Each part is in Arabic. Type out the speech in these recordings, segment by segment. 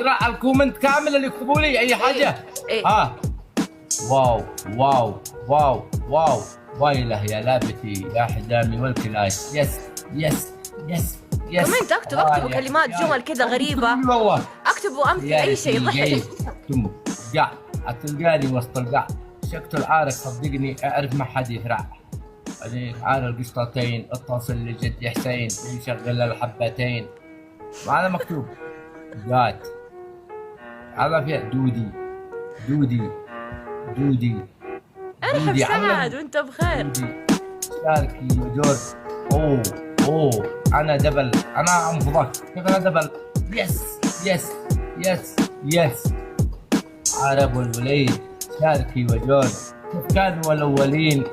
اقرا الكومنت كامل اللي يكتبوا لي اي حاجه. إيه. ها واو واو واو واو ويله يا لعبتي يا حزامي والكلاش. يس يس يس يس. كومنت اكتبوا كلمات جمل كذا غريبة، والله اكتبوا امثل اي شيء ضحك. قاع تلقاني وسط القاع شكت العارق صدقني اعرف ما حد يفرع عليك عار القشطتين اتصل لجدي حسين يشغل الحبتين. معنا مكتوب قات هذا فيها دودي دودي دودي ارحب سعد وانت بخير. دودي شاركي وجورج. اوه انا دبل انا انفضك كيف انا دبل. يس يس يس يس عرب والوليد شاركي وجورج كيف كانوا الاولين.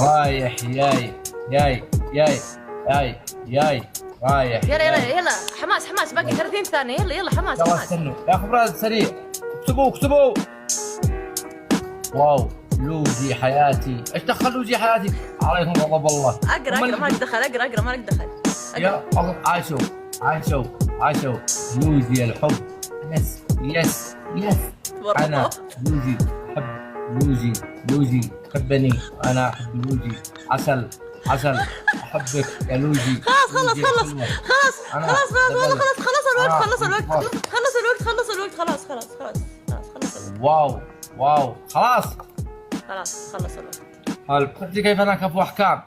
رايح جاي جاي جاي جاي جاي رايح. يلا حماس باقي 30 ثانية. يلا حماس. يلا استنوا يا اخي براد سريع. اكتبوا واو لوزي حياتي. ايش دخل لوزي حياتي؟ عليكم غضب الله. اقرا ما لك دخل. اقرا ما لك دخل. يا الله عاشوا لوزي الحب. يس انا لوزي احب لوزي حبني انا احب لوزي. عسل احبك يا لوزي. خلاص الوقت. واو خلاص خلص الوقت. هل كيف انا كفو احكام.